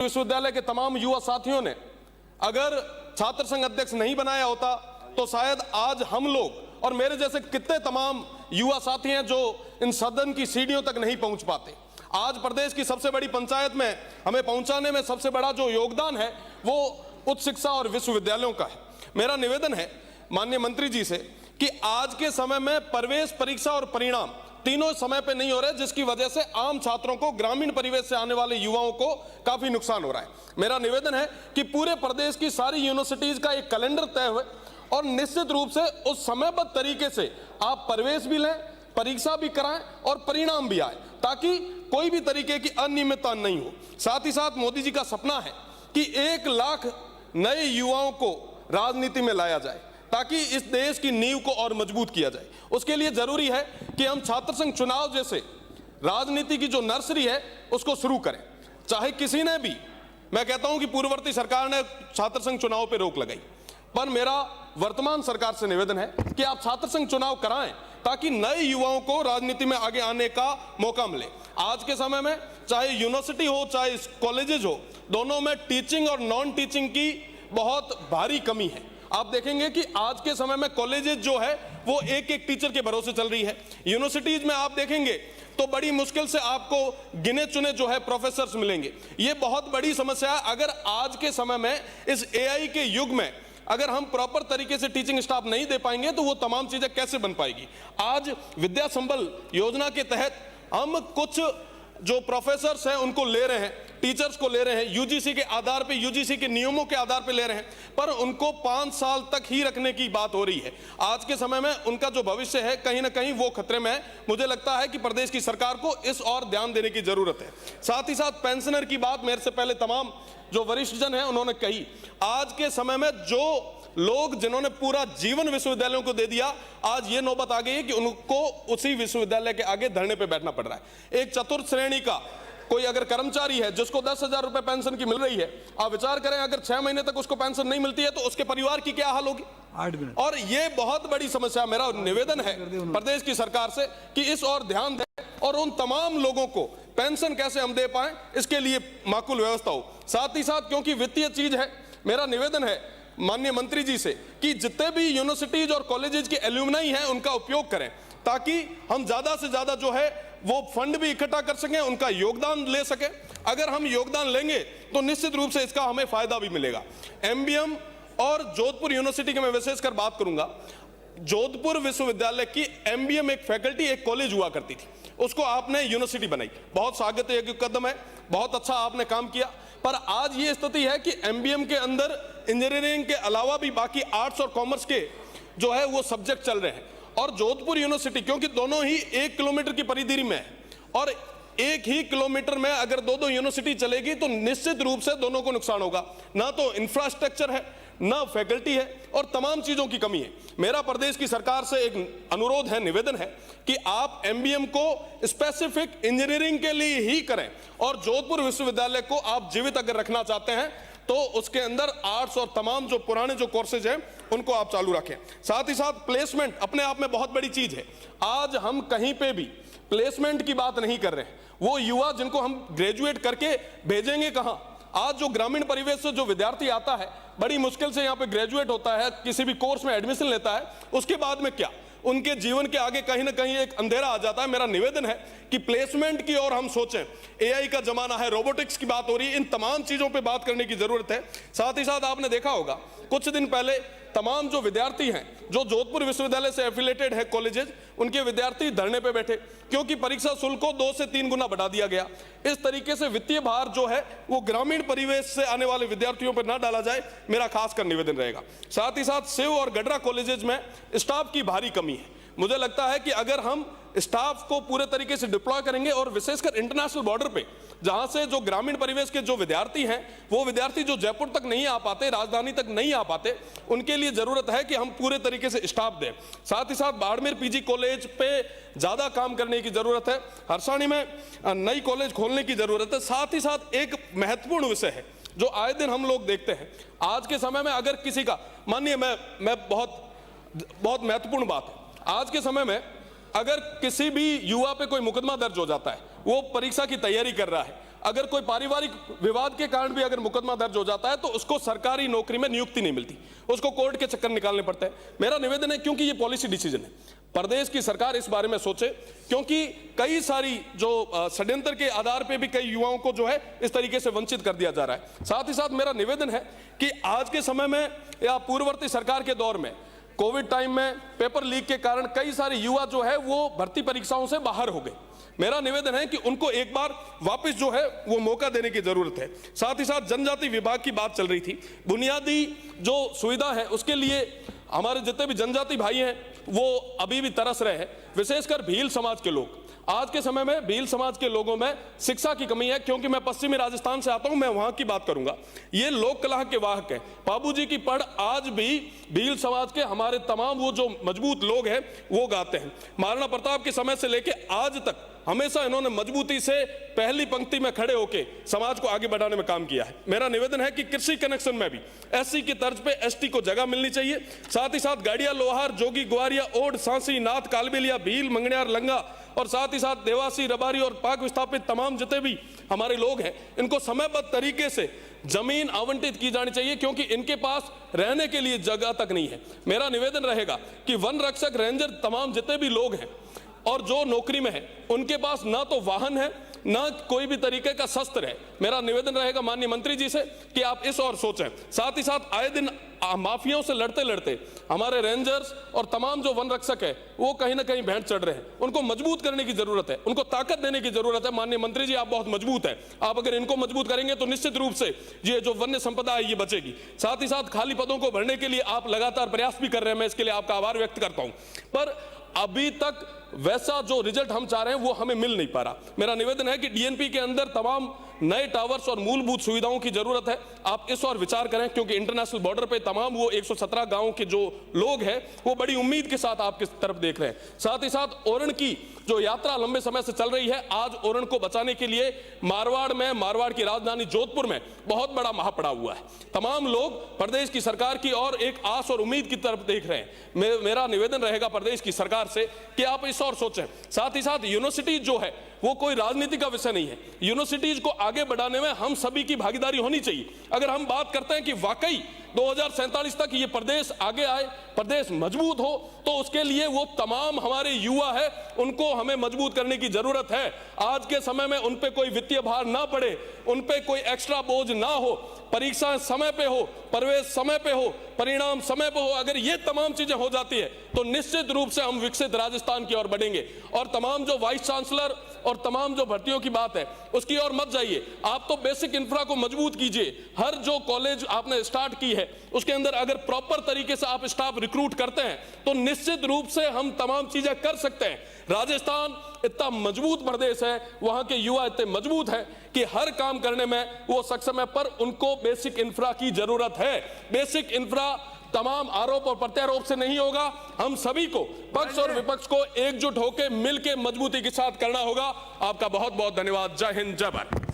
विश्वविद्यालय के तमाम युवा साथियों ने अगर छात्र संघ अध्यक्ष नहीं बनाया होता तो शायद आज हम लोग और मेरे जैसे कितने तमाम युवा साथी हैं जो इन सदन की सीढ़ियों तक नहीं पहुंच पाते। आज प्रदेश की सबसे बड़ी पंचायत में हमें पहुंचाने में सबसे बड़ा जो योगदान है वो उच्च शिक्षा और विश्वविद्यालयों का है। मेरा निवेदन है माननीय मंत्री जी से कि आज के समय में प्रवेश परीक्षा और परिणाम तीनों समय पे नहीं हो रहे, जिसकी वजह से आम छात्रों को, ग्रामीण परिवेश से आने वाले युवाओं को काफी नुकसान हो रहा है। मेरा निवेदन है कि पूरे प्रदेश की सारी यूनिवर्सिटीज का एक कैलेंडर तय हुए और निश्चित रूप से उस समयबद्ध तरीके से आप प्रवेश भी लें, परीक्षा भी कराएं और परिणाम भी आए, ताकि कोई भी तरीके की अनियमितता नहीं हो। साथ ही साथ मोदी जी का सपना है कि 1 लाख नए युवाओं को राजनीति में लाया जाए ताकि इस देश की नींव को और मजबूत किया जाए। उसके लिए जरूरी है कि हम छात्र संघ चुनाव जैसे राजनीति की जो नर्सरी है उसको शुरू करें। चाहे किसी ने भी, मैं कहता हूं कि पूर्ववर्ती सरकार ने छात्र संघ चुनाव पर रोक लगाई, पर मेरा वर्तमान सरकार से निवेदन है कि आप छात्र संघ चुनाव कराएं ताकि नए युवाओं को राजनीति में आगे आने का मौका मिले। आज के समय में चाहे यूनिवर्सिटी हो चाहे कॉलेजेस हो, दोनों में टीचिंग और नॉन टीचिंग की बहुत भारी कमी है। आप देखेंगे कि आज के समय में कॉलेजेस जो है वो एक एक टीचर के भरोसे चल रही है। यूनिवर्सिटीज में आप देखेंगे तो बड़ी मुश्किल से आपको गिने चुने जो है प्रोफेसर्स मिलेंगे। ये बहुत बड़ी समस्या है। अगर आज के समय में इस एआई के युग में अगर हम प्रॉपर तरीके से टीचिंग स्टाफ नहीं दे पाएंगे तो वो तमाम चीजें कैसे बन पाएगी। आज विद्या संबल योजना के तहत हम कुछ जो प्रोफेसर्स हैं उनको ले रहे हैं, टीचर्स को ले रहे हैं, यूजीसी के आधार पे, यूजीसी के नियमों के आधार पे ले रहे हैं, पर उनको 5 साल तक ही रखने की बात हो रही है। आज के समय में उनका जो भविष्य है कहीं ना कहीं वो खतरे में है। मुझे लगता है कि प्रदेश की सरकार को इस और ध्यान देने की जरूरत है। साथ ही साथ पेंशनर की बात मेरे से पहले तमाम जो वरिष्ठ जन है उन्होंने कही। आज के समय में जो लोग जिन्होंने पूरा जीवन विश्वविद्यालयों को दे दिया, आज ये नौबत आ गई है कि उनको उसी विश्वविद्यालय के आगे धरने पे बैठना पड़ रहा है। एक चतुर्थ श्रेणी का कोई अगर कर्मचारी है जिसको 10,000 रुपए पेंशन की मिल रही है, आप विचार करें अगर 6 महीने तक उसको पेंशन नहीं मिलती है तो उसके परिवार की क्या हाल होगी। 8 मिनट। और ये बहुत बड़ी समस्या। मेरा निवेदन है प्रदेश की सरकार से कि इस और ध्यान दें और उन तमाम लोगों को पेंशन कैसे हम दे पाए इसके लिए माकूल व्यवस्था हो। साथ ही साथ क्योंकि वित्तीय चीज है, मेरा निवेदन है माननीय मंत्री जी से कि जितने भी यूनिवर्सिटीज और कॉलेजेस के एल्यूमनाई हैं उनका उपयोग करें ताकि हम ज्यादा से ज्यादा जो है वो फंड भी इकट्ठा कर सकें, उनका योगदान ले सकें। अगर हम योगदान लेंगे तो निश्चित रूप से इसका हमें फायदा भी मिलेगा। एमबीएम और जोधपुर यूनिवर्सिटी की मैं विशेषकर बात करूंगा। जोधपुर विश्वविद्यालय की एमबीएम एक फैकल्टी, एक कॉलेज हुआ करती थी, उसको आपने यूनिवर्सिटी बनाई, बहुत स्वागत योग्य कदम है, बहुत अच्छा आपने काम किया। पर आज ये स्थिति है कि एमबीएम के अंदर इंजीनियरिंग के अलावा भी बाकी आर्ट्स और कॉमर्स के जो है वो सब्जेक्ट चल रहे हैं। और जोधपुर यूनिवर्सिटी क्योंकि दोनों ही 1 किलोमीटर की परिधि में है और 1 ही किलोमीटर में अगर 2-2 यूनिवर्सिटी चलेगी तो निश्चित रूप से दोनों को नुकसान होगा। ना तो इंफ्रास्ट्रक्चर है, ना फैकल्टी है और तमाम चीजों की कमी है। मेरा प्रदेश की सरकार से एक अनुरोध है, निवेदन है कि आप एमबीएम को स्पेसिफिक इंजीनियरिंग के लिए ही करें और जोधपुर विश्वविद्यालय को आप जीवित अगर रखना चाहते हैं तो उसके अंदर आर्ट्स और तमाम जो पुराने जो कोर्सेज हैं उनको आप चालू रखें। साथ ही साथ प्लेसमेंट अपने आप में बहुत बड़ी चीज है। आज हम कहीं पे भी प्लेसमेंट की बात नहीं कर रहे हैं। वो युवा जिनको हम ग्रेजुएट करके भेजेंगे कहां? आज जो ग्रामीण परिवेश से जो विद्यार्थी आता है, बड़ी मुश्किल से यहाँ पे ग्रेजुएट होता है, किसी भी कोर्स में एडमिशन लेता है, उसके बाद में क्या उनके जीवन के आगे कहीं ना कहीं एक अंधेरा आ जाता है। मेरा निवेदन है कि प्लेसमेंट की ओर हम सोचें। एआई का जमाना है, रोबोटिक्स की बात हो रही है, इन तमाम चीजों पे बात करने की जरूरत है। साथ ही साथ आपने देखा होगा कुछ दिन पहले तमाम जो विद्यार्थी हैं जो जोधपुर विश्वविद्यालय से एफिलेटेड है कॉलेजेस, उनके विद्यार्थी धरने पे बैठे क्योंकि परीक्षा शुल्क को 2 से 3 गुना बढ़ा दिया गया। इस तरीके से वित्तीय भार जो है वो ग्रामीण परिवेश से आने वाले विद्यार्थियों पर ना डाला जाए, मेरा खासकर निवेदन रहेगा। साथ ही साथ सेव और गडरा कॉलेजेस में स्टाफ की भारी कमी है। मुझे लगता है कि अगर हम स्टाफ को पूरे तरीके से डिप्लॉय करेंगे और विशेषकर इंटरनेशनल बॉर्डर पे जहां से जो ग्रामीण परिवेश के जो विद्यार्थी हैं, वो विद्यार्थी जो जयपुर तक नहीं आ पाते, राजधानी तक नहीं आ पाते, उनके लिए जरूरत है कि हम पूरे तरीके से स्टाफ दें। साथ ही साथ बाड़मेर पीजी कॉलेज पे ज्यादा काम करने की जरूरत है, हरसाणी में नई कॉलेज खोलने की जरूरत है। साथ ही साथ एक महत्वपूर्ण विषय है जो आए दिन हम लोग देखते हैं। आज के समय में अगर किसी का, मानिए मैं बहुत महत्वपूर्ण बात है, आज के समय में अगर किसी भी युवा पे कोई मुकदमा दर्ज हो जाता है, वो परीक्षा की तैयारी कर रहा है, अगर कोई पारिवारिक विवाद के कारण भी अगर मुकदमा दर्ज हो जाता है तो उसको सरकारी नौकरी में नियुक्ति नहीं मिलती, उसको कोर्ट के चक्कर निकालने पड़ते हैं। मेरा निवेदन है, क्योंकि ये पॉलिसी डिसीजन है, प्रदेश की सरकार इस बारे में सोचे, क्योंकि कई सारी जो षड्यंत्र के आधार पे भी कई युवाओं को जो है इस तरीके से वंचित कर दिया जा रहा है। साथ ही साथ मेरा निवेदन है कि आज के समय में या पूर्ववर्ती सरकार के दौर में कोविड टाइम में पेपर लीक के कारण कई सारे युवा जो है वो भर्ती परीक्षाओं से बाहर हो गए। मेरा निवेदन है कि उनको एक बार वापस जो है वो मौका देने की जरूरत है। साथ ही साथ जनजाति विभाग की बात चल रही थी, बुनियादी जो सुविधा है उसके लिए हमारे जितने भी जनजाति भाई हैं वो अभी भी तरस रहे हैं, विशेषकर भील समाज के लोग। आज के समय में भील समाज के लोगों में शिक्षा की कमी है, क्योंकि मैं पश्चिमी राजस्थान से आता हूं, मैं वहां की बात करूंगा। ये लोक कला के वाहक हैं, बाबूजी की पढ़ आज भी भील समाज के हमारे तमाम वो जो मजबूत लोग हैं वो गाते हैं। महाराणा प्रताप के समय से लेके आज तक हमेशा इन्होंने मजबूती से पहली पंक्ति में खड़े होकर समाज को आगे बढ़ाने में काम किया है। मेरा निवेदन है कि कृषि कनेक्शन में भी एससी की तर्ज पे एसटी को जगह मिलनी चाहिए। साथ ही साथ गाड़िया, लोहार, जोगी, ग्वारिया, ओड, सांसी, नाथ, कालबेलिया, भील, मंगनियार, लंगा और साथ ही साथ देवासी, रबारी और पाक विस्थापित तमाम जितने भी हमारे लोग हैं इनको समयबद्ध तरीके से जमीन आवंटित की जानी चाहिए, क्योंकि इनके पास रहने के लिए जगह तक नहीं है। मेरा निवेदन रहेगा कि वन रक्षक, रेंजर, तमाम जितने भी लोग हैं और जो नौकरी में है उनके पास ना तो वाहन है ना कोई भी तरीके का शस्त्र है। मेरा निवेदन रहेगा माननीय मंत्री जी से कि आप इस और सोचें। साथ ही साथ आए दिन माफियाओं से लड़ते लड़ते हमारे रेंजर्स और तमाम जो वन रक्षक है वो कहीं ना कहीं भेंट चढ़ रहे हैं, उनको मजबूत करने की जरूरत है, उनको ताकत देने की जरूरत है। माननीय मंत्री जी, आप बहुत मजबूत हैं, आप अगर इनको मजबूत करेंगे तो निश्चित रूप से ये जो वन्य संपदा है ये बचेगी। साथ ही साथ खाली पदों को भरने के लिए आप लगातार प्रयास भी कर रहे हैं, मैं इसके लिए आपका आभार व्यक्त करता हूं, पर अभी तक वैसा जो रिजल्ट हम चाह रहे हैं वो हमें मिल नहीं पा रहा। मेरा निवेदन है कि डीएनपी के अंदर तमाम नए टावर्स और मूलभूत सुविधाओं की जरूरत है, आप इस और विचार करें, क्योंकि इंटरनेशनल बॉर्डर पे तमाम वो 117 गांवों के जो लोग हैं वो बड़ी उम्मीद के साथ आपकी तरफ देख रहे हैं। साथ ही साथ ओरण की जो यात्रा लंबे समय से चल रही है, आज ओरण को बचाने के लिए मारवाड़ की राजधानी जोधपुर में बहुत बड़ा महा पड़ा हुआ है। तमाम लोग प्रदेश की सरकार की और एक आस और उम्मीद की तरफ देख रहे हैं। मेरा निवेदन रहेगा प्रदेश की सरकार से कि आप इस और सोचें। साथ ही साथ यूनिवर्सिटीज जो है वो कोई राजनीति का विषय नहीं है, यूनिवर्सिटीज को आगे बढ़ाने में हम सभी की भागीदारी होनी चाहिए। अगर हम बात करते हैं कि वाकई 2047 तक ये प्रदेश आगे आए, प्रदेश मजबूत हो, तो उसके लिए वो तमाम हमारे युवा है उनको हमें मजबूत करने की जरूरत है। आज के समय में उन पे कोई वित्तीय भार ना पड़े, उन पे कोई एक्स्ट्रा बोझ ना हो, परीक्षाएं समय पे हो, प्रवेश समय पे हो, परिणाम समय पे हो। अगर ये तमाम चीजें हो जाती है तो निश्चित रूप से हम विकसित राजस्थान की ओर बढ़ेंगे। और तमाम जो वाइस चांसलर और तमाम जो भर्तियों की बात है उसकी ओर मत जाइए, आप तो बेसिक इंफ्रा को मजबूत कीजिए। हर जो कॉलेज आपने स्टार्ट की है उसके अंदर अगर प्रॉपर तरीके से आप स्टाफ रिक्रूट करते हैं तो निश्चित रूप से हम तमाम चीजें कर सकते हैं। राजस्थान इतना मजबूत प्रदेश है, वहां के युवा इतने मजबूत हैं कि हर काम करने में वो सक्षम है, पर उनको बेसिक इंफ्रा की जरूरत है। बेसिक इंफ्रा तमाम आरोप और प्रत्यारोप से नहीं होगा, हम सभी को पक्ष और विपक्ष को एकजुट होकर मिलकर मजबूती के साथ करना होगा। आपका बहुत बहुत धन्यवाद। जय हिंद, जय भारत।